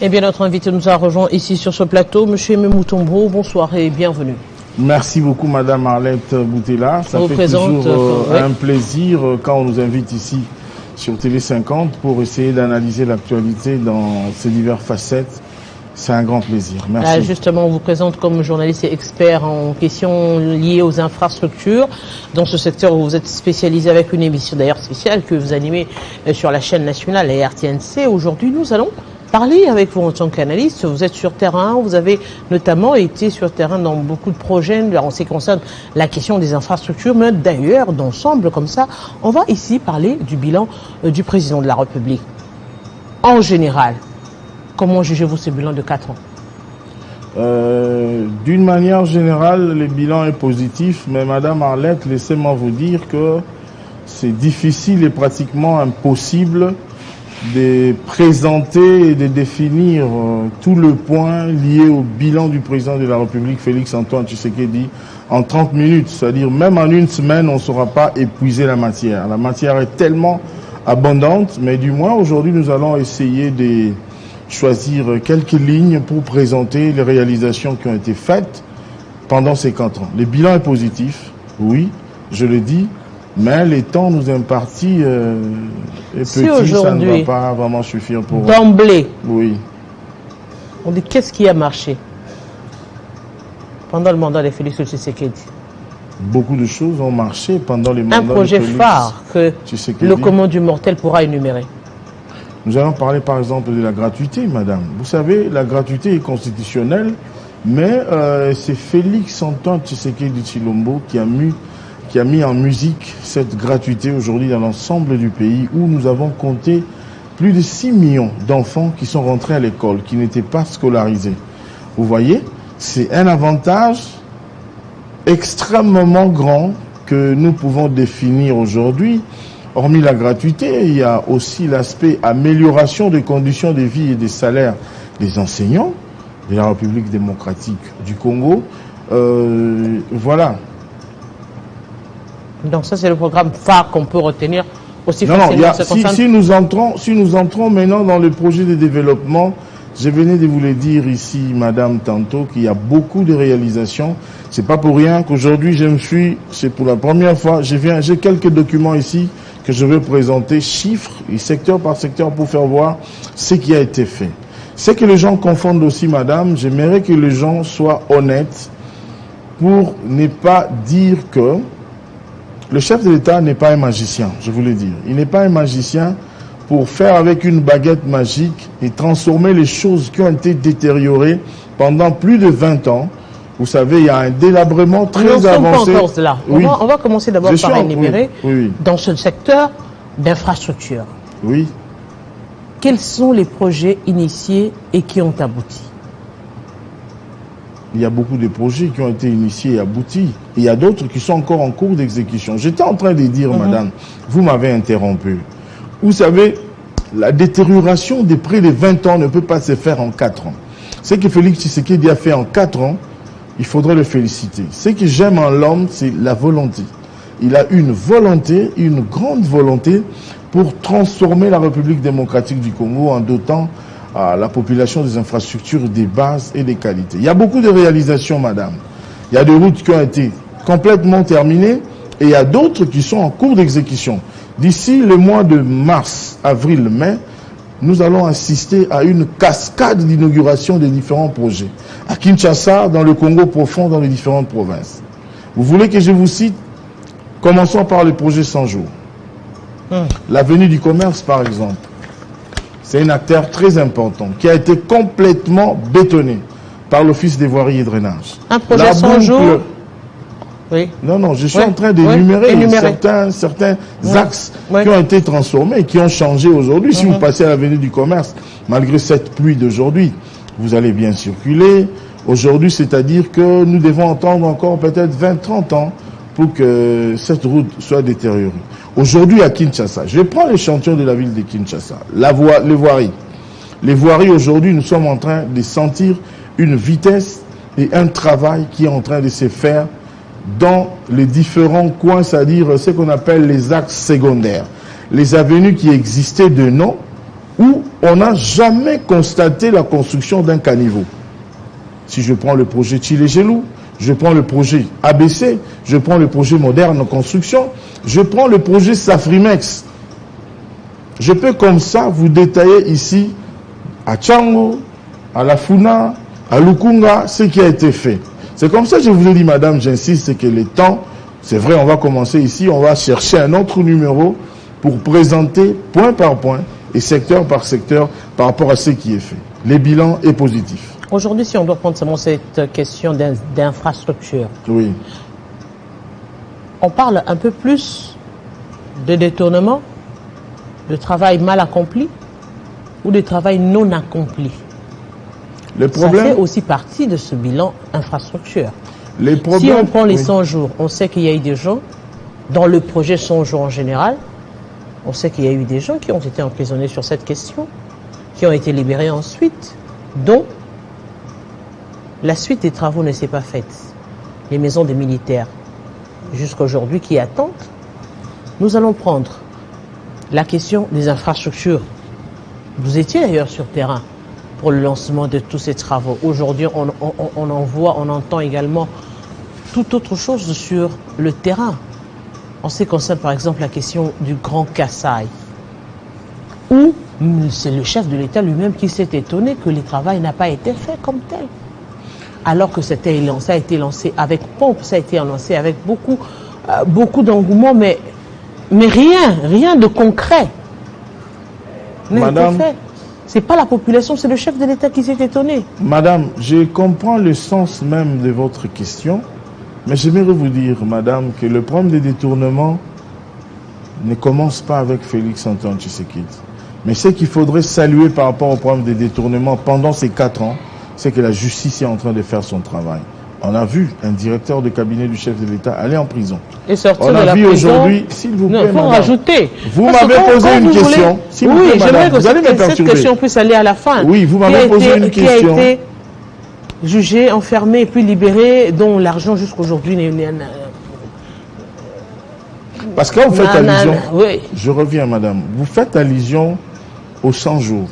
Eh bien, notre invité nous a rejoint ici sur ce plateau. Monsieur Moutombo, bonsoir et bienvenue. Merci beaucoup, Madame Arlette Boutella. Ça fait toujours un plaisir quand on nous invite ici sur TV50 pour essayer d'analyser l'actualité dans ses diverses facettes. C'est un grand plaisir. Merci. Là, justement, on vous présente comme journaliste et expert en questions liées aux infrastructures. Dans ce secteur où vous êtes spécialisé avec une émission d'ailleurs spéciale que vous animez sur la chaîne nationale, la RTNC. Aujourd'hui, nous allons parler avec vous en tant qu'analyste. Vous êtes sur terrain, vous avez notamment été sur terrain dans beaucoup de projets en ce qui concerne la question des infrastructures, mais d'ailleurs, d'ensemble comme ça, on va ici parler du bilan du président de la République. En général, comment jugez-vous ce bilan de 4 ans? D'une manière générale, le bilan est positif, mais Madame Arlette, laissez-moi vous dire que c'est difficile et pratiquement impossible de présenter et de définir tout le point lié au bilan du président de la République, Félix-Antoine Tshisekedi, en 30 minutes. C'est-à-dire, même en une semaine, on ne saura pas épuiser la matière. La matière est tellement abondante, mais du moins, aujourd'hui, nous allons essayer de choisir quelques lignes pour présenter les réalisations qui ont été faites pendant ces 4 ans. Le bilan est positif, oui, je le dis, mais les temps nous impartis est si petit, ça ne va pas vraiment suffire pour... D'emblée, oui. On dit qu'est-ce qui a marché pendant le mandat de Félix Tshisekedi? Beaucoup de choses ont marché pendant les mandats de Félix. Un projet phare que le commun du mortel pourra énumérer. Nous allons parler par exemple de la gratuité, madame. Vous savez, la gratuité est constitutionnelle, mais c'est Félix-Antoine Tshisekedi Tshilombo qui a mis en musique cette gratuité aujourd'hui dans l'ensemble du pays où nous avons compté plus de 6 millions d'enfants qui sont rentrés à l'école, qui n'étaient pas scolarisés. Vous voyez, c'est un avantage extrêmement grand que nous pouvons définir aujourd'hui. Hormis la gratuité, il y a aussi l'aspect amélioration des conditions de vie et des salaires des enseignants de la République démocratique du Congo. Voilà. Donc ça, c'est le programme phare qu'on peut retenir aussi non, facilement. Si nous entrons maintenant dans le projet de développement, je venais de vous le dire ici, madame, tantôt, qu'il y a beaucoup de réalisations. C'est pas pour rien qu'aujourd'hui, c'est pour la première fois, j'ai quelques documents ici que je vais présenter, chiffres, et secteur par secteur, pour faire voir ce qui a été fait. C'est que les gens confondent aussi, madame, j'aimerais que les gens soient honnêtes pour ne pas dire que le chef de l'État n'est pas un magicien, je voulais dire. Il n'est pas un magicien pour faire avec une baguette magique et transformer les choses qui ont été détériorées pendant plus de 20 ans. Vous savez, il y a un délabrement très avancé. Pas encore là. Oui. On va commencer d'abord par énumérer oui. Dans ce secteur d'infrastructure. Oui. Quels sont les projets initiés et qui ont abouti? Il y a beaucoup de projets qui ont été initiés et aboutis. Il y a d'autres qui sont encore en cours d'exécution. J'étais en train de dire, madame, vous m'avez interrompu. Vous savez, la détérioration de près de 20 ans ne peut pas se faire en 4 ans. Ce que Félix Tshisekedi a fait en 4 ans, il faudrait le féliciter. Ce que j'aime en l'homme, c'est la volonté. Il a une volonté, une grande volonté pour transformer la République démocratique du Congo en dotant à la population des infrastructures, des bases et des qualités. Il y a beaucoup de réalisations, madame. Il y a des routes qui ont été complètement terminées et il y a d'autres qui sont en cours d'exécution. D'ici le mois de mars, avril, mai, nous allons assister à une cascade d'inauguration des différents projets. À Kinshasa, dans le Congo profond, dans les différentes provinces. Vous voulez que je vous cite? Commençons par le projet 100 jours. L'avenue du commerce, par exemple. C'est un acteur très important qui a été complètement bétonné par l'Office des voiries et drainage. Un projet 100 jours. Oui. Non, je suis en train d'énumérer certains axes qui ont été transformés, qui ont changé aujourd'hui. Si vous passez à l'avenue du commerce, malgré cette pluie d'aujourd'hui, vous allez bien circuler. Aujourd'hui, c'est-à-dire que nous devons attendre encore peut-être 20-30 ans pour que cette route soit détériorée. Aujourd'hui, à Kinshasa, je prends l'échantillon de la ville de Kinshasa, les voiries. Les voiries, aujourd'hui, nous sommes en train de sentir une vitesse et un travail qui est en train de se faire dans les différents coins, c'est-à-dire ce qu'on appelle les axes secondaires. Les avenues qui existaient de nom où on n'a jamais constaté la construction d'un caniveau. Si je prends le projet Tchilé-Gelou, je prends le projet ABC, je prends le projet Moderne Construction, je prends le projet Safrimex. Je peux comme ça vous détailler ici, à Tchango, à La Funa, à Lukunga, ce qui a été fait. C'est comme ça que je vous ai dit, madame, j'insiste, c'est que le temps, c'est vrai, on va commencer ici, on va chercher un autre numéro pour présenter point par point et secteur par secteur par rapport à ce qui est fait. Le bilan est positif. Aujourd'hui, si on doit prendre seulement cette question d'infrastructure, oui, on parle un peu plus de détournement, de travail mal accompli ou de travail non accompli. Le problème, ça fait aussi partie de ce bilan infrastructure. Les problèmes, si on prend les oui. 100 jours, on sait qu'il y a eu des gens, dans le projet 100 jours en général, on sait qu'il y a eu des gens qui ont été emprisonnés sur cette question, qui ont été libérés ensuite, dont la suite des travaux ne s'est pas faite. Les maisons des militaires, jusqu'à aujourd'hui, qui attendent. Nous allons prendre la question des infrastructures. Vous étiez d'ailleurs sur terrain pour le lancement de tous ces travaux. Aujourd'hui, on en voit, on entend également toute autre chose sur le terrain. En ce qui concerne par exemple la question du Grand Kassai, où c'est le chef de l'État lui-même qui s'est étonné que le travail n'a pas été fait comme tel. Alors que ça a été lancé avec pompe, ça a été lancé avec beaucoup d'engouement, mais rien de concret. Madame, c'est pas la population, c'est le chef de l'État qui s'est étonné. Madame, je comprends le sens même de votre question, mais j'aimerais vous dire, madame, que le problème des détournements ne commence pas avec Félix Antoine Tshisekedi. Mais ce qu'il faudrait saluer par rapport au problème des détournements pendant ces 4 ans, c'est que la justice est en train de faire son travail. On a vu un directeur de cabinet du chef de l'État aller en prison. Et sortir on de a la vu prison. aujourd'hui, s'il vous plaît, faut rajouter. Vous m'avez posé une question. Oui, j'aimerais que cette question puisse aller à la fin. Oui, vous m'avez posé une question. Qui a été jugé, enfermé et puis libéré, dont l'argent jusqu'aujourd'hui n'est... Parce que vous faites allusion... Oui. Je reviens, madame. Vous faites allusion aux 100 jours.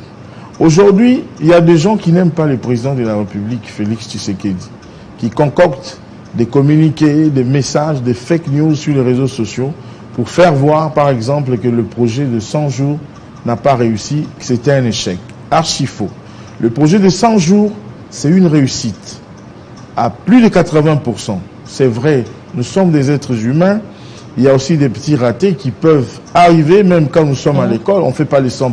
Aujourd'hui, il y a des gens qui n'aiment pas le président de la République, Félix Tshisekedi, qui concoctent des communiqués, des messages, des fake news sur les réseaux sociaux pour faire voir, par exemple, que le projet de 100 jours n'a pas réussi, que c'était un échec. Archi faux. Le projet de 100 jours, c'est une réussite. À plus de 80%. C'est vrai, nous sommes des êtres humains. Il y a aussi des petits ratés qui peuvent arriver, même quand nous sommes à l'école, on ne fait pas les 100%.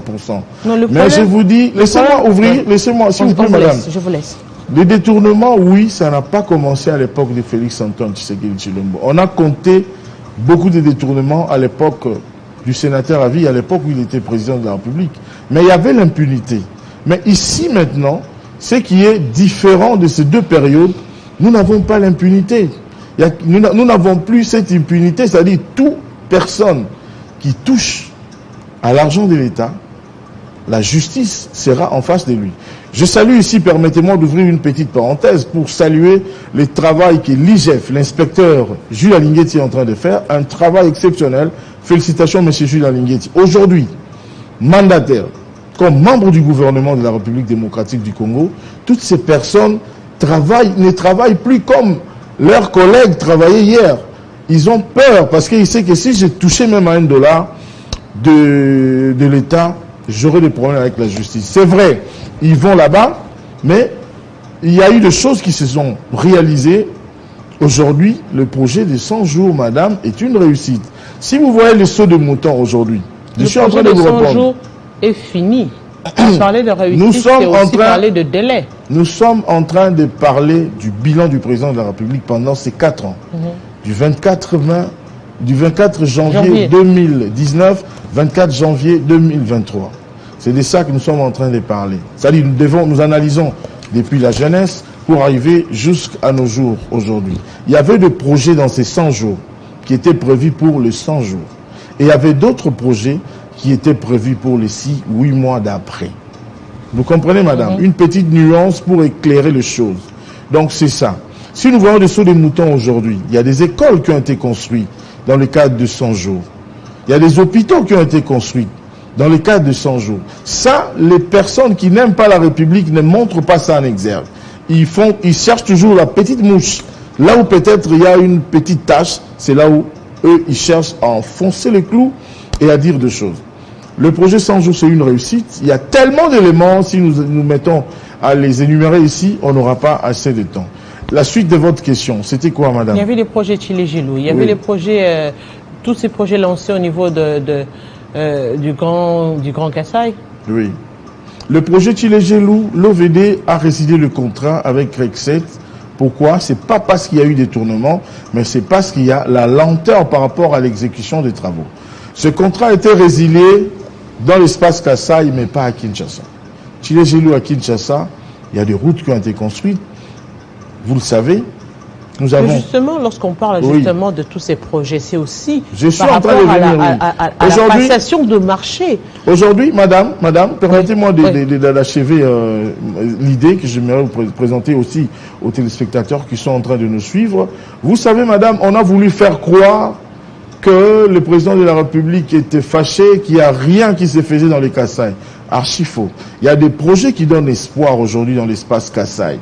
Non, mais je vous dis, laissez-moi ouvrir, laissez-moi, s'il vous plaît, madame. Je vous laisse. Les détournements, oui, ça n'a pas commencé à l'époque de Félix Antoine Tshisekedi Tshilombo. On a compté beaucoup de détournements à l'époque du sénateur à vie, à l'époque où il était président de la République. Mais il y avait l'impunité. Mais ici, maintenant, ce qui est différent de ces deux périodes, nous n'avons pas l'impunité. Nous n'avons plus cette impunité, c'est-à-dire toute personne qui touche à l'argent de l'État, la justice sera en face de lui. Je salue ici, permettez-moi d'ouvrir une petite parenthèse pour saluer le travail que l'IGF, l'inspecteur Jules Alinguetti est en train de faire, un travail exceptionnel. Félicitations, M. Jules Alinguetti. Aujourd'hui, mandataire, comme membre du gouvernement de la République démocratique du Congo, toutes ces personnes ne travaillent plus comme leurs collègues travaillaient hier. Ils ont peur parce qu'ils savent que si je touchais même à $1 de l'État, j'aurais des problèmes avec la justice. C'est vrai, ils vont là-bas, mais il y a eu des choses qui se sont réalisées. Aujourd'hui, le projet de 100 jours, madame, est une réussite. Si vous voyez les sauts de moutons aujourd'hui, je suis en train de vous répondre. Le projet de 100 jours est fini. Parler de réussite, c'est aussi parler de délai. Nous sommes en train de parler du bilan du président de la République pendant ces 4 ans. Du 24 janvier 2019, 24 janvier 2023. C'est de ça que nous sommes en train de parler. C'est-à-dire nous analysons depuis la jeunesse pour arriver jusqu'à nos jours aujourd'hui. Il y avait des projets dans ces 100 jours qui étaient prévus pour les 100 jours. Et il y avait d'autres projets qui étaient prévus pour les 6-8 mois d'après. Vous comprenez, madame? Une petite nuance pour éclairer les choses. Donc, c'est ça. Si nous voyons des sauts de moutons aujourd'hui, il y a des écoles qui ont été construites dans le cadre de 100 jours. Il y a des hôpitaux qui ont été construits dans le cadre de 100 jours. Ça, les personnes qui n'aiment pas la République ne montrent pas ça en exergue. Ils cherchent toujours la petite mouche. Là où peut-être il y a une petite tâche, c'est là où eux, ils cherchent à enfoncer le clou et à dire deux choses. Le projet 100 jours, c'est une réussite. Il y a tellement d'éléments, si nous mettons à les énumérer ici, on n'aura pas assez de temps. La suite de votre question, c'était quoi, madame? Il y avait les projets Tchilé-Gilou, il y avait les projets, tous ces projets lancés au niveau du Grand Kassai. Oui. Le projet Tchilé-Gilou, l'OVD a résilié le contrat avec Rexet. Pourquoi? C'est pas parce qu'il y a eu des tournements, mais c'est parce qu'il y a la lenteur par rapport à l'exécution des travaux. Ce contrat a été résilié dans l'espace Kassai, mais pas à Kinshasa. Tchilé-Gilou à Kinshasa, il y a des routes qui ont été construites. Vous le savez, nous avons... Justement, lorsqu'on parle justement de tous ces projets, c'est aussi par rapport à la passation de marché. Aujourd'hui, madame, permettez-moi d'achever l'idée que j'aimerais vous présenter aussi aux téléspectateurs qui sont en train de nous suivre. Vous savez, madame, on a voulu faire croire que le président de la République était fâché, qu'il n'y a rien qui se faisait dans les Kassai. Archi faux. Il y a des projets qui donnent espoir aujourd'hui dans l'espace Kassai.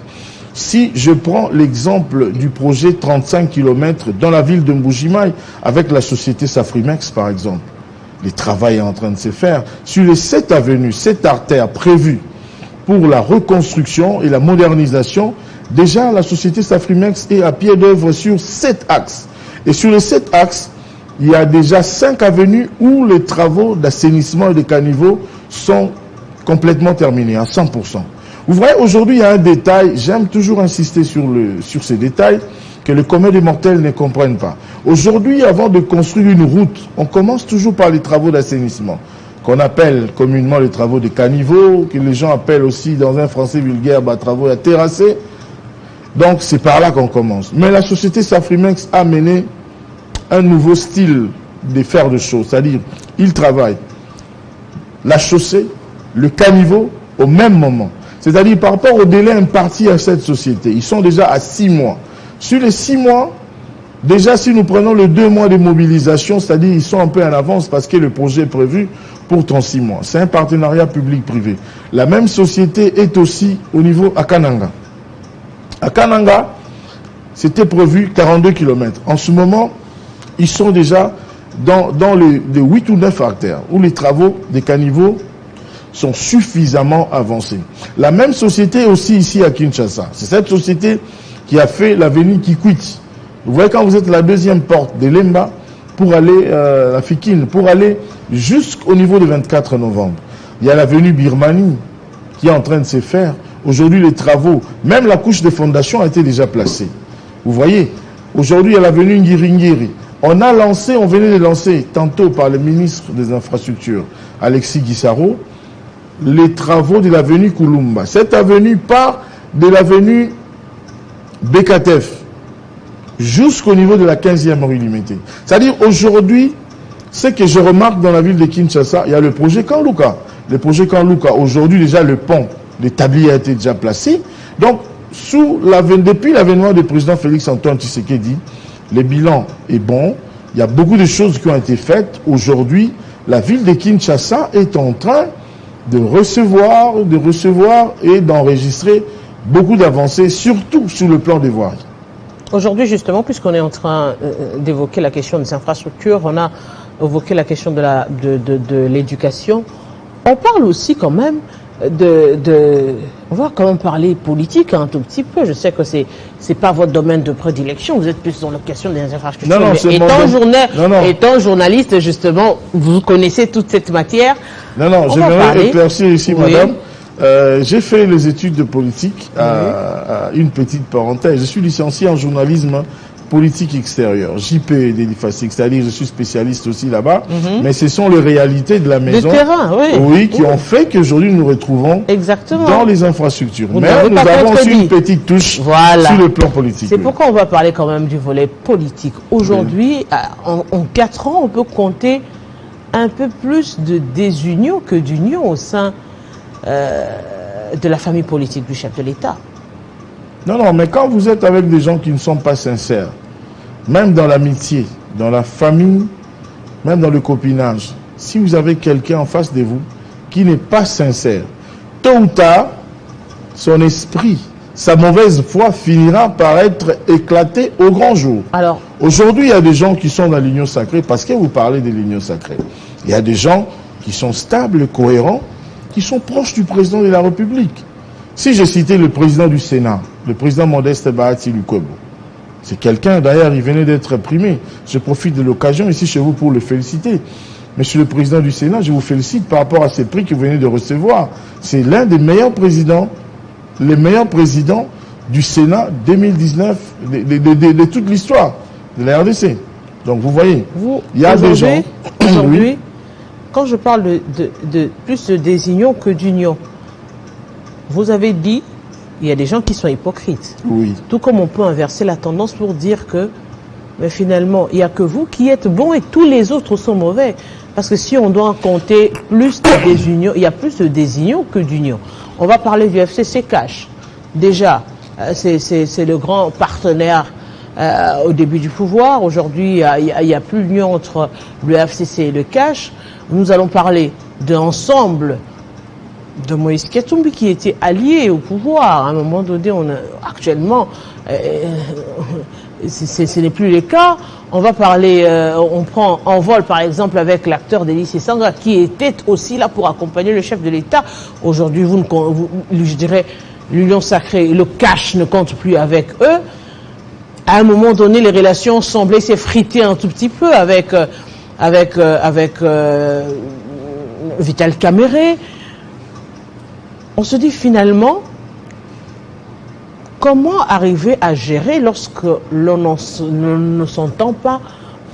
Si je prends l'exemple du projet 35 km dans la ville de Mbujimaï, avec la société Safrimex par exemple, les travaux est en train de se faire. Sur les 7 avenues, 7 artères prévues pour la reconstruction et la modernisation, déjà la société Safrimex est à pied d'œuvre sur 7 axes. Et sur les 7 axes, il y a déjà 5 avenues où les travaux d'assainissement et de caniveaux sont complètement terminés à 100%. Vous voyez, aujourd'hui, il y a un détail, j'aime toujours insister sur ces détails, que les communs des mortels ne comprennent pas. Aujourd'hui, avant de construire une route, on commence toujours par les travaux d'assainissement, qu'on appelle communément les travaux de caniveaux, que les gens appellent aussi, dans un français vulgaire, travaux à terrasser. Donc, c'est par là qu'on commence. Mais la société Safrimex a mené un nouveau style de faire de choses, c'est-à-dire, ils travaillent la chaussée, le caniveau, au même moment. C'est-à-dire par rapport au délai imparti à cette société, ils sont déjà à 6 mois. Sur les 6 mois, déjà si nous prenons les 2 mois de mobilisation, c'est-à-dire ils sont un peu en avance parce que le projet est prévu pour 36 mois. C'est un partenariat public-privé. La même société est aussi au niveau à Kananga. À Kananga, c'était prévu 42 km. En ce moment, ils sont déjà dans les 8 ou 9 artères où les travaux des caniveaux sont suffisamment avancés. La même société aussi ici à Kinshasa. C'est cette société qui a fait l'avenue Kikwit. Vous voyez quand vous êtes à la deuxième porte de Lemba pour aller à la Fikine, pour aller jusqu'au niveau du 24 novembre. Il y a l'avenue Birmanie qui est en train de se faire. Aujourd'hui, les travaux, même la couche de fondation a été déjà placée. Vous voyez, aujourd'hui, il y a l'avenue Ngiringiri. On venait de lancer tantôt par le ministre des Infrastructures, Alexis Guissaro, les travaux de l'avenue Kulumba. Cette avenue part de l'avenue Bekatef jusqu'au niveau de la 15e rue limitée. C'est-à-dire aujourd'hui, ce que je remarque dans la ville de Kinshasa, il y a le projet Kanluka. Le projet Kanluka, aujourd'hui déjà le pont, le tablier a été déjà placé. Donc, depuis l'avènement du président Félix Antoine Tshisekedi, le bilan est bon. Il y a beaucoup de choses qui ont été faites. Aujourd'hui, la ville de Kinshasa est en train de recevoir et d'enregistrer beaucoup d'avancées, surtout sur le plan des voiries. Aujourd'hui, justement, puisqu'on est en train d'évoquer la question des infrastructures, on a évoqué la question de l'éducation. On parle aussi quand même on va quand même parler politique un tout petit peu. Je sais que c'est pas votre domaine de prédilection. Vous êtes plus dans la question des infrastructures. Mais étant journaliste, justement, vous connaissez toute cette matière. J'aimerais éclaircir ici, madame. J'ai fait les études de politique à une petite parenthèse. Je suis licencié en journalisme politique extérieure, JP d'Elifasik, c'est-à-dire je suis spécialiste aussi là-bas, mais ce sont les réalités de la maison, qui ont fait qu'aujourd'hui nous nous retrouvons dans les infrastructures. Mais nous avons aussi une petite touche sur le plan politique. C'est pourquoi on va parler quand même du volet politique. Aujourd'hui, en 4 ans, on peut compter un peu plus de désunion que d'union au sein de la famille politique du chef de l'État. Non, mais quand vous êtes avec des gens qui ne sont pas sincères, même dans l'amitié, dans la famille, même dans le copinage, si vous avez quelqu'un en face de vous qui n'est pas sincère, tôt ou tard, son esprit, sa mauvaise foi finira par être éclatée au grand jour. Alors, aujourd'hui, il y a des gens qui sont dans l'union sacrée, parce que vous parlez de l'union sacrée. Il y a des gens qui sont stables, cohérents, qui sont proches du président de la République. Si j'ai cité le président du Sénat, le président Modeste Bahati Lukwebo, c'est quelqu'un, d'ailleurs, il venait d'être primé. Je profite de l'occasion ici chez vous pour le féliciter. Monsieur le président du Sénat, je vous félicite par rapport à ces prix que vous venez de recevoir. C'est l'un des meilleurs présidents, les meilleurs présidents du Sénat 2019, de toute l'histoire de la RDC. Donc vous voyez, il y a des gens... Aujourd'hui, oui. Quand je parle de plus de désunion que d'union, vous avez dit, il y a des gens qui sont hypocrites. Oui. Tout comme on peut inverser la tendance pour dire que, mais finalement, il n'y a que vous qui êtes bons et tous les autres sont mauvais. Parce que si on doit compter plus de désunion, il y a plus de désunion que d'union. On va parler du FCC Cash. Déjà, c'est le grand partenaire au début du pouvoir. Aujourd'hui, il n'y a plus d'union entre le FCC et le Cash. Nous allons parler de l'ensemble de Moïse Katumbi qui était allié au pouvoir. À un moment donné, actuellement, ce n'est plus le cas. On va parler, on prend en vol par exemple avec l'acteur Délice Sanga qui était aussi là pour accompagner le chef de l'État. Aujourd'hui, je dirais, l'union sacrée, le cash ne compte plus avec eux. À un moment donné, les relations semblaient s'effriter un tout petit peu avec Vital Caméré. On se dit finalement, comment arriver à gérer lorsque l'on ne s'entend pas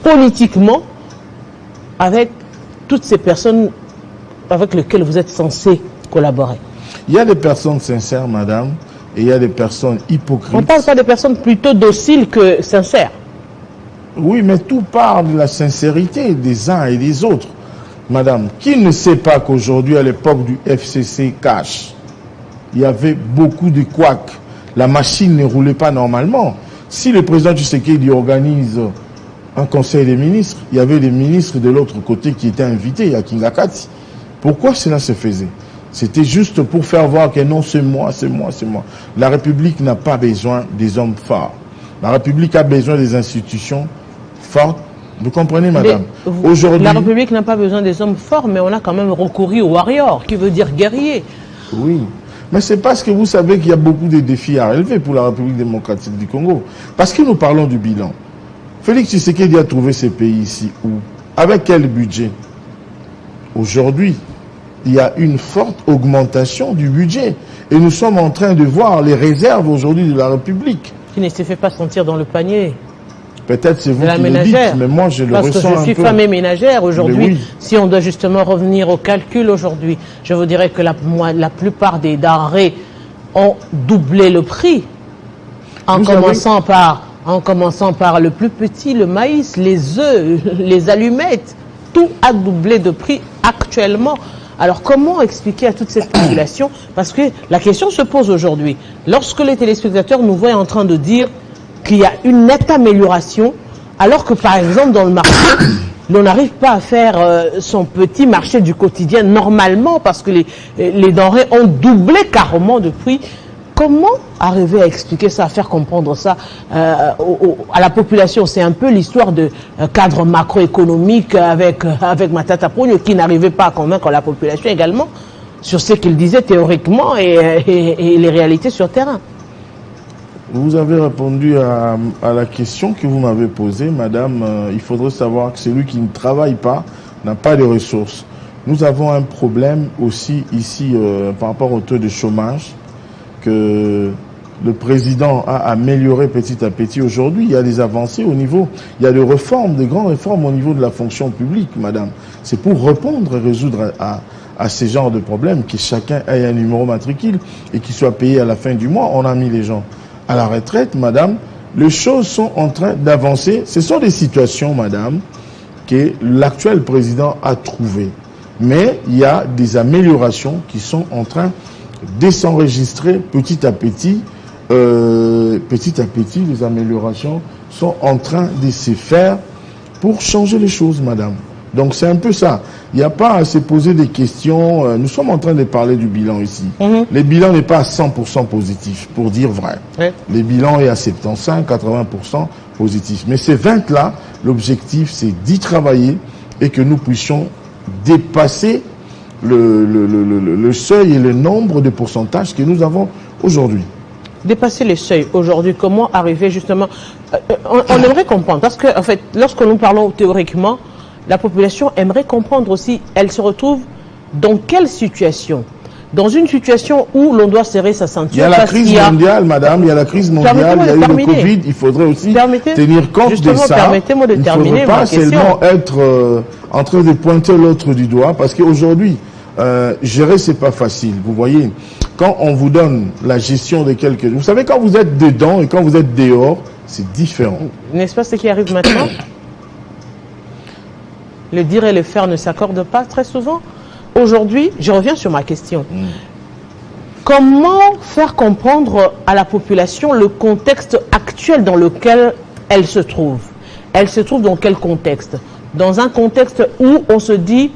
politiquement avec toutes ces personnes avec lesquelles vous êtes censé collaborer? Il y a des personnes sincères, madame, et il y a des personnes hypocrites. On ne parle pas de personnes plutôt dociles que sincères. Oui, mais tout part de la sincérité des uns et des autres. Madame, qui ne sait pas qu'aujourd'hui, à l'époque du FCC Cash, il y avait beaucoup de couacs. La machine ne roulait pas normalement. Si le président Tshisekedi organise un conseil des ministres, il y avait des ministres de l'autre côté qui étaient invités à Kingakati. Pourquoi cela se faisait? C'était juste pour faire voir que non, c'est moi, c'est moi, c'est moi. La République n'a pas besoin des hommes forts. La République a besoin des institutions fortes. Vous comprenez, madame? Aujourd'hui, la République n'a pas besoin des hommes forts, mais on a quand même recouru au warrior, qui veut dire guerrier. Oui. Mais c'est parce que vous savez qu'il y a beaucoup de défis à relever pour la République démocratique du Congo. Parce que nous parlons du bilan. Félix Tshisekedi a trouvé ces pays ici où? Avec quel budget? Aujourd'hui, il y a une forte augmentation du budget. Et nous sommes en train de voir les réserves aujourd'hui de la République. Qui ne se fait pas sentir dans le panier. Peut-être c'est vous qui le dites, mais moi je le ressens un peu. Parce que je suis femme et ménagère aujourd'hui. Oui. Si on doit justement revenir au calcul aujourd'hui, je vous dirais que la plupart des denrées ont doublé le prix. En commençant par le plus petit, le maïs, les œufs, les allumettes. Tout a doublé de prix actuellement. Alors comment expliquer à toute cette population? Parce que la question se pose aujourd'hui. Lorsque les téléspectateurs nous voient en train de dire qu'il y a une nette amélioration, alors que par exemple dans le marché, l'on n'arrive pas à faire son petit marché du quotidien normalement parce que les denrées ont doublé carrément de prix. Comment arriver à expliquer ça, à faire comprendre ça à la population? C'est un peu l'histoire de cadre macroéconomique avec Matata Ponyo qui n'arrivait pas à convaincre la population également sur ce qu'il disait théoriquement et les réalités sur terrain. Vous avez répondu à la question que vous m'avez posée, madame. Il faudrait savoir que celui qui ne travaille pas n'a pas de ressources. Nous avons un problème aussi ici par rapport au taux de chômage que le président a amélioré petit à petit. Aujourd'hui, il y a des avancées au niveau, il y a des réformes, des grandes réformes au niveau de la fonction publique, madame. C'est pour répondre et résoudre à ces genres de problèmes, que chacun ait un numéro matricule et qu'il soit payé à la fin du mois. On a mis les gens à la retraite, madame. Les choses sont en train d'avancer. Ce sont des situations, madame, que l'actuel président a trouvées. Mais il y a des améliorations qui sont en train de s'enregistrer petit à petit. Petit à petit, les améliorations sont en train de se faire pour changer les choses, madame. Donc c'est un peu ça. Il n'y a pas à se poser des questions. Nous sommes en train de parler du bilan ici. Le bilan n'est pas à 100% positif, pour dire vrai. Le bilan est à 75, 80% positif. Mais ces 20-là, l'objectif, c'est d'y travailler et que nous puissions dépasser le seuil et le nombre de pourcentages que nous avons aujourd'hui. Dépasser les seuils aujourd'hui, comment arriver justement... on aimerait comprendre, parce que en fait, lorsque nous parlons théoriquement, la population aimerait comprendre aussi, elle se retrouve dans quelle situation? Dans une situation où l'on doit serrer sa ceinture. Il y a la crise mondiale, madame, il y a la crise mondiale, il y a eu le Covid, il faudrait aussi tenir compte de ça. Permettez-moi de terminer. Il ne faut pas seulement être en train de pointer l'autre du doigt, parce qu'aujourd'hui, gérer, c'est pas facile. Vous voyez, quand on vous donne la gestion de quelque chose, vous savez, quand vous êtes dedans et quand vous êtes dehors, c'est différent. N'est-ce pas ce qui arrive maintenant? Le dire et le faire ne s'accordent pas très souvent. Aujourd'hui, je reviens sur ma question. Comment faire comprendre à la population le contexte actuel dans lequel elle se trouve? Elle se trouve dans quel contexte? Dans un contexte où on se dit,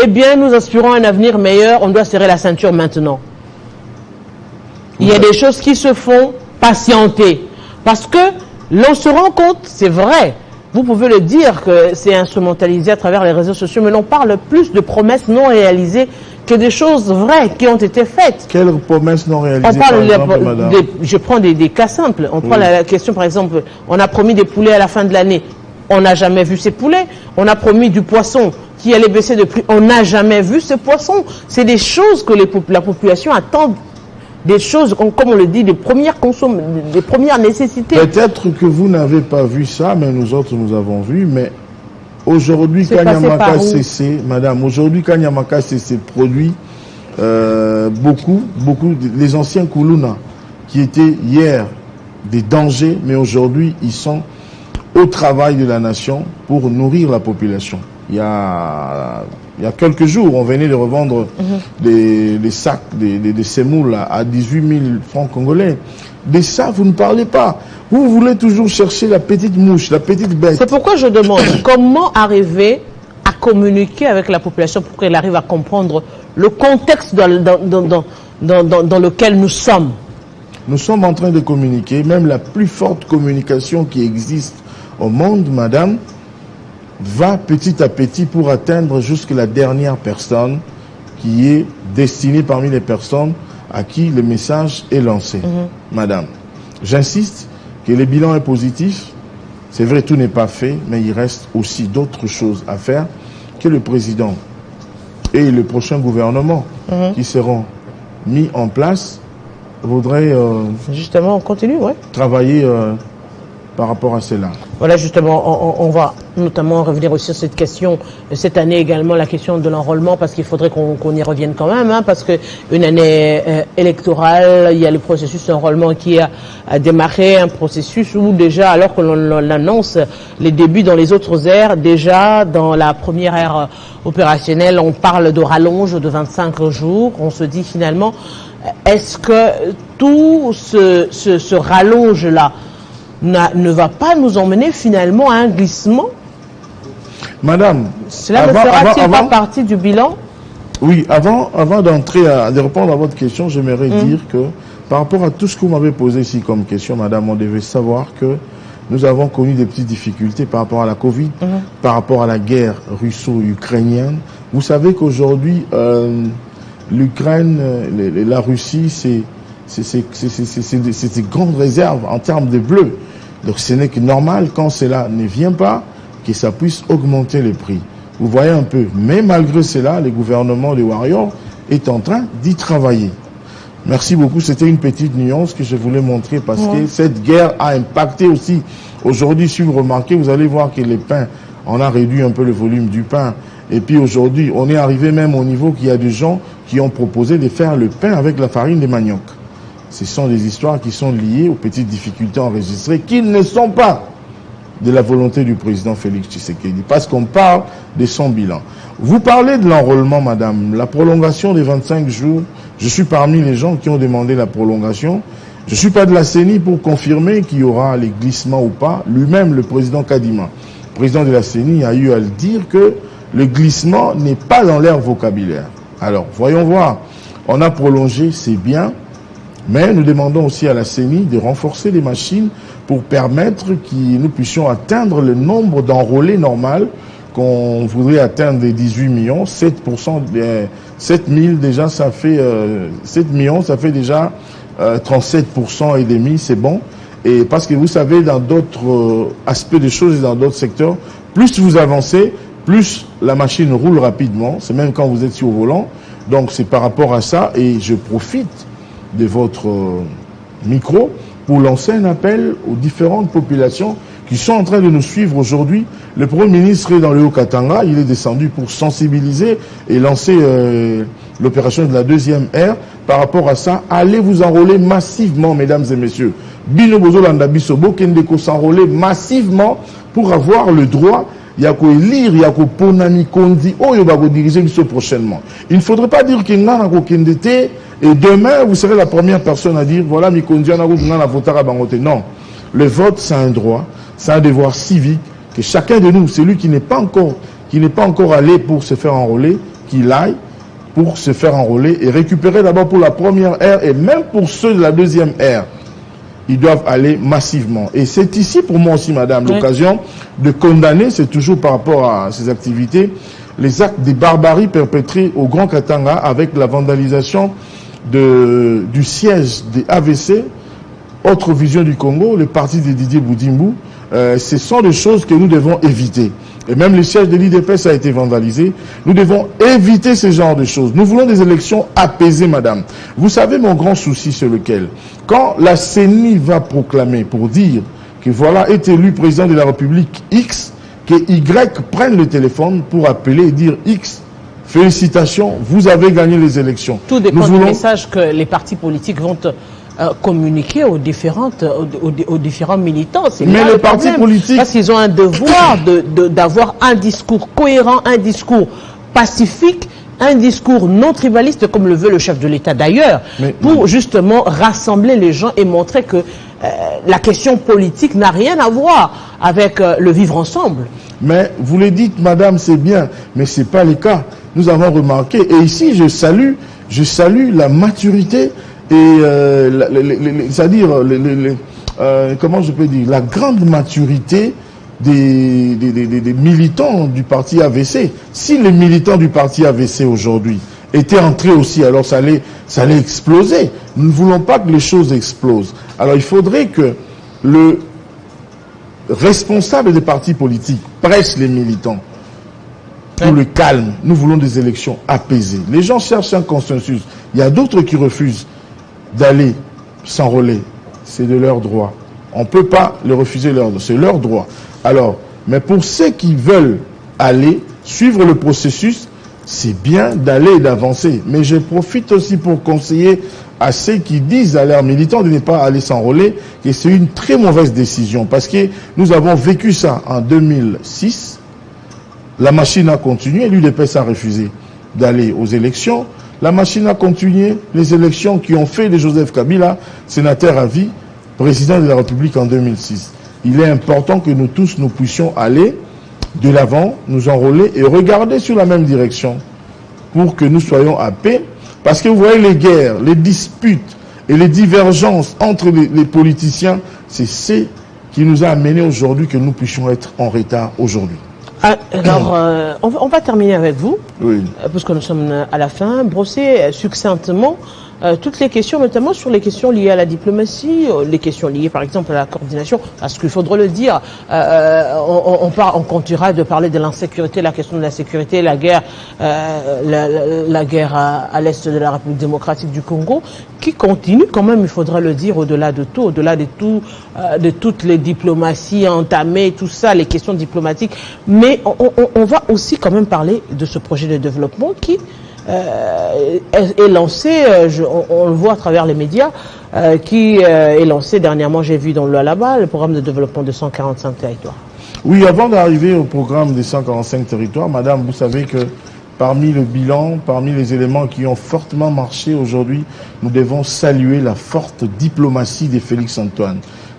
eh bien, nous aspirons à un avenir meilleur, on doit serrer la ceinture maintenant. Il y a des choses qui se font patienter. Parce que l'on se rend compte, c'est vrai, vous pouvez le dire que c'est instrumentalisé à travers les réseaux sociaux, mais l'on parle plus de promesses non réalisées que des choses vraies qui ont été faites. Quelles promesses non réalisées, par exemple, madame? Je prends des cas simples. On prend la question, par exemple, on a promis des poulets à la fin de l'année. On n'a jamais vu ces poulets. On a promis du poisson qui allait baisser de prix. On n'a jamais vu ce poisson. C'est des choses que la population attend. Des choses, comme on le dit, des premières nécessités. Peut-être que vous n'avez pas vu ça, mais nous autres, nous avons vu. Mais aujourd'hui, Kanyamaka CC, madame, aujourd'hui, Kanyamaka CC produit beaucoup, les anciens Koulouna, qui étaient hier des dangers, mais aujourd'hui, ils sont au travail de la nation pour nourrir la population. Il y a quelques jours, on venait de revendre des sacs, des semoules à 18 000 francs congolais. De ça, vous ne parlez pas. Vous voulez toujours chercher la petite mouche, la petite bête. C'est pourquoi je demande comment arriver à communiquer avec la population pour qu'elle arrive à comprendre le contexte dans lequel nous sommes. Nous sommes en train de communiquer, même la plus forte communication qui existe au monde, madame, va petit à petit pour atteindre jusqu'à la dernière personne qui est destinée parmi les personnes à qui le message est lancé. Madame, j'insiste que le bilan est positif. C'est vrai, tout n'est pas fait, mais il reste aussi d'autres choses à faire que le président et le prochain gouvernement qui seront mis en place voudraient justement, on continue, travailler par rapport à cela. Voilà, justement, on va notamment revenir aussi sur cette question, cette année également, la question de l'enrôlement, parce qu'il faudrait qu'on y revienne quand même, parce que une année électorale, il y a le processus d'enrôlement qui a démarré, un processus où déjà, alors que l'on annonce les débuts dans les autres aires, déjà dans la première ère opérationnelle, on parle de rallonge de 25 jours, on se dit finalement, est-ce que tout ce rallonge-là ne va pas nous emmener finalement à un glissement? Madame, cela ne fera-t-il pas partie du bilan? Oui, avant de répondre à votre question, j'aimerais dire que par rapport à tout ce que vous m'avez posé ici comme question, madame, on devait savoir que nous avons connu des petites difficultés par rapport à la Covid, par rapport à la guerre russo-ukrainienne. Vous savez qu'aujourd'hui, l'Ukraine, la Russie, c'est des grandes réserves en termes de bleu. Donc ce n'est que normal quand cela ne vient pas que ça puisse augmenter les prix. Vous voyez un peu. Mais malgré cela, le gouvernement de Warrior est en train d'y travailler. Merci beaucoup. C'était une petite nuance que je voulais montrer parce que cette guerre a impacté aussi. Aujourd'hui, si vous remarquez, vous allez voir que les pains, on a réduit un peu le volume du pain. Et puis aujourd'hui, on est arrivé même au niveau qu'il y a des gens qui ont proposé de faire le pain avec la farine de manioc. Ce sont des histoires qui sont liées aux petites difficultés enregistrées qui ne sont pas de la volonté du président Félix Tshisekedi, parce qu'on parle de son bilan. Vous parlez de l'enrôlement, madame, la prolongation des 25 jours. Je suis parmi les gens qui ont demandé la prolongation. Je ne suis pas de la CENI pour confirmer qu'il y aura les glissements ou pas. Lui-même, le président Kadima, président de la CENI a eu à le dire que le glissement n'est pas dans leur vocabulaire. Alors, voyons voir. On a prolongé, c'est bien, mais nous demandons aussi à la CENI de renforcer les machines pour permettre que nous puissions atteindre le nombre d'enrôlés normal qu'on voudrait atteindre les 18 millions. 7 000 déjà, ça fait 7 millions, ça fait déjà 37% et demi, c'est bon. Et parce que vous savez, dans d'autres aspects des choses et dans d'autres secteurs, plus vous avancez, plus la machine roule rapidement. C'est même quand vous êtes sur le volant. Donc c'est par rapport à ça, et je profite de votre micro pour lancer un appel aux différentes populations qui sont en train de nous suivre aujourd'hui. Le Premier ministre est dans le Haut-Katanga, il est descendu pour sensibiliser et lancer l'opération de la deuxième ère. Par rapport à ça, allez vous enrôler massivement, mesdames et messieurs. Bino Bozo Landabisobo, Kendeko s'enrôler massivement pour avoir le droit. Il y a qu'à lire, il y a qu'à ponami kondi, oh, il va vous diriger prochainement. Il ne faudrait pas dire qu'il n'y a qu'à et demain, vous serez la première personne à dire, voilà, mi kondi, on a voté à Bangote. Non. Le vote, c'est un droit, c'est un devoir civique que chacun de nous, celui qui n'est pas encore allé pour se faire enrôler, qu'il aille pour se faire enrôler et récupérer d'abord pour la première ère et même pour ceux de la deuxième ère. Ils doivent aller massivement. Et c'est ici pour moi aussi, madame, l'occasion de condamner, c'est toujours par rapport à ces activités, les actes de barbarie perpétrés au Grand Katanga avec la vandalisation du siège des AVC, Autre Vision du Congo, le parti de Didier Boudimbu. Ce sont des choses que nous devons éviter. Et même le siège de l'IDPS a été vandalisé. Nous devons éviter ce genre de choses. Nous voulons des élections apaisées, madame. Vous savez mon grand souci sur lequel, quand la CENI va proclamer pour dire que voilà, est élu président de la République X, que Y prenne le téléphone pour appeler et dire X, félicitations, vous avez gagné les élections. Tout dépend du message que les partis politiques vont communiquer aux différents militants. Mais les partis politiques... Parce qu'ils ont un devoir d'avoir un discours cohérent, un discours pacifique, un discours non tribaliste, comme le veut le chef de l'État d'ailleurs, pour justement rassembler les gens et montrer que la question politique n'a rien à voir avec le vivre ensemble. Mais vous le dites, madame, c'est bien, mais ce n'est pas le cas. Nous avons remarqué, et ici je salue la maturité et c'est-à-dire comment je peux dire, la grande maturité des militants du parti AVC. Si les militants du parti AVC aujourd'hui étaient entrés aussi, alors ça allait exploser. Nous ne voulons pas que les choses explosent. Alors il faudrait que le responsable des partis politiques presse les militants pour le calme. Nous voulons des élections apaisées. Les gens cherchent un consensus. Il y a d'autres qui refusent d'aller s'enrôler. C'est de leur droit. On ne peut pas le refuser, c'est leur droit. Alors, mais pour ceux qui veulent aller suivre le processus, c'est bien d'aller et d'avancer. Mais je profite aussi pour conseiller à ceux qui disent à leurs militants de ne pas aller s'enrôler que c'est une très mauvaise décision. Parce que nous avons vécu ça en 2006. La machine a continué, l'UDPS a refusé d'aller aux élections. La machine a continué les élections qui ont fait de Joseph Kabila, sénateur à vie, président de la République en 2006. Il est important que nous tous, nous puissions aller de l'avant, nous enrôler et regarder sur la même direction pour que nous soyons à paix. Parce que vous voyez les guerres, les disputes et les divergences entre les politiciens, c'est ce qui nous a amené aujourd'hui que nous puissions être en retard aujourd'hui. Alors, on va terminer avec vous, oui. Puisque nous sommes à la fin, brosser succinctement toutes les questions, notamment sur les questions liées à la diplomatie, les questions liées par exemple à la coordination, parce qu'il faudra le dire, on continuera de parler de l'insécurité, la question de la sécurité, la guerre, la guerre à l'est de la République démocratique du Congo, qui continue quand même, il faudra le dire, au-delà de tout, de toutes les diplomaties entamées, tout ça, les questions diplomatiques, mais on va aussi quand même parler de ce projet de développement qui est lancé, on le voit à travers les médias, qui est lancé dernièrement, j'ai vu dans le là-bas, le programme de développement de 145 territoires. Oui, avant d'arriver au programme des 145 territoires, madame, vous savez que parmi le bilan, parmi les éléments qui ont fortement marché aujourd'hui, nous devons saluer la forte diplomatie de Félix Antoine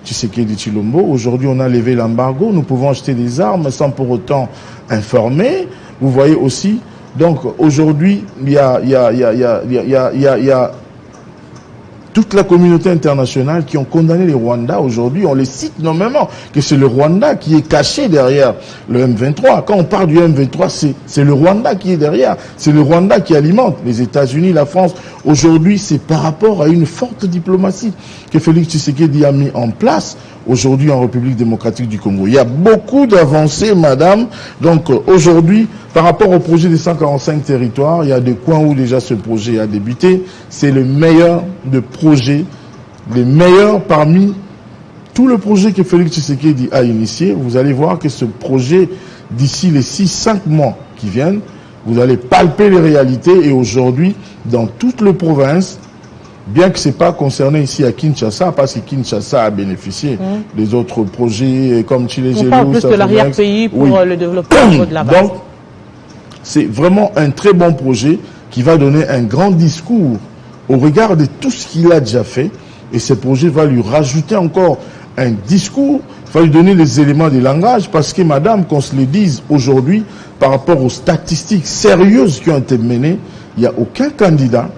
Tshisekedi Tshilombo. Aujourd'hui, on a levé l'embargo. Nous pouvons acheter des armes sans pour autant informer. Vous voyez aussi. Donc, aujourd'hui, il y a toute la communauté internationale qui ont condamné les Rwandais. Aujourd'hui, on les cite nommément, que c'est le Rwanda qui est caché derrière le M23. Quand on parle du M23, c'est le Rwanda qui est derrière. C'est le Rwanda qui alimente les États-Unis, la France. Aujourd'hui, c'est par rapport à une forte diplomatie que Félix Tshisekedi a mis en place aujourd'hui en République démocratique du Congo. Il y a beaucoup d'avancées, madame. Donc, aujourd'hui, par rapport au projet des 145 territoires, il y a des coins où déjà ce projet a débuté. C'est le meilleur de projets, les meilleurs parmi tout le projet que Félix Tshisekedi a initié. Vous allez voir que ce projet, d'ici les 6-5 mois qui viennent, vous allez palper les réalités. Et aujourd'hui, dans toute la province, bien que ce n'est pas concerné ici à Kinshasa, parce que Kinshasa a bénéficié des autres projets comme Chile-Gelou. On parle plus de l'arrière-pays pour le développement de la base. Donc, c'est vraiment un très bon projet qui va donner un grand discours au regard de tout ce qu'il a déjà fait. Et ce projet va lui rajouter encore un discours, il va lui donner les éléments de langage, parce que, madame, qu'on se le dise aujourd'hui, par rapport aux statistiques sérieuses qui ont été menées, il n'y a aucun candidat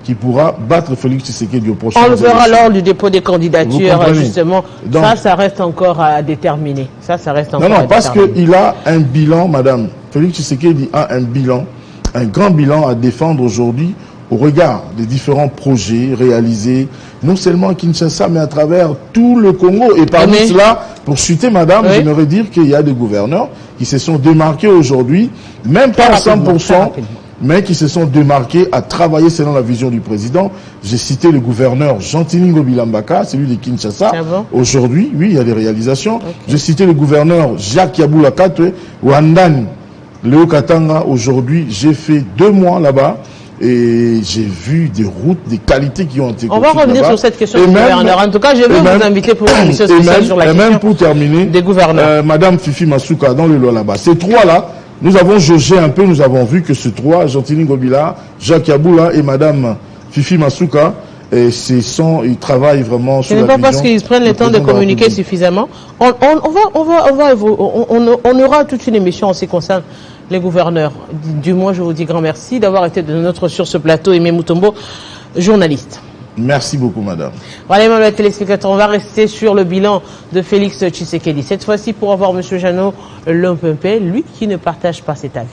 qui pourra battre Félix Tshisekedi au prochain. On le verra lors du dépôt des candidatures, justement. Donc, ça reste encore à déterminer. Ça reste encore non, parce qu'il a un bilan, madame. Félix Tshisekedi a un bilan, un grand bilan à défendre aujourd'hui au regard des différents projets réalisés, non seulement à Kinshasa, mais à travers tout le Congo. Et parmi cela, pour chuter, madame, j'aimerais dire qu'il y a des gouverneurs qui se sont démarqués aujourd'hui, même pas à 100%, mais qui se sont démarqués à travailler selon la vision du président. J'ai cité le gouverneur Jean-Tiningo Bilambaka, celui de Kinshasa. Aujourd'hui, oui, il y a des réalisations. J'ai cité le gouverneur Jacques Yaboula Katwe, Wandani, Léo Katanga. Aujourd'hui, j'ai fait 2 mois là-bas et j'ai vu des routes, des qualités qui ont été construites. On va revenir sur cette question du gouverneur. En tout cas, je veux vous inviter pour une émission spéciale sur la question pour terminer, des gouverneurs. Madame Fifi Masuka, dans le lot là-bas. Ces 3-là, nous avons jaugé un peu, nous avons vu que ces 3, Jean-Tiningo Bila, Jacques Yaboula et Madame Fifi Masuka, ils travaillent vraiment sur la vision. Ce n'est pas parce qu'ils prennent le temps de communiquer suffisamment. On aura toute une émission en ce qui concerne les gouverneurs. Du moins, je vous dis grand merci d'avoir été de notre sur ce plateau. Aimé Mutombo, journaliste. Merci beaucoup, madame. Voilà, mesdames les téléspectateurs, on va rester sur le bilan de Félix Tshisekedi. Cette fois-ci, pour avoir M. Jeannot Lompempe, lui qui ne partage pas cet avis.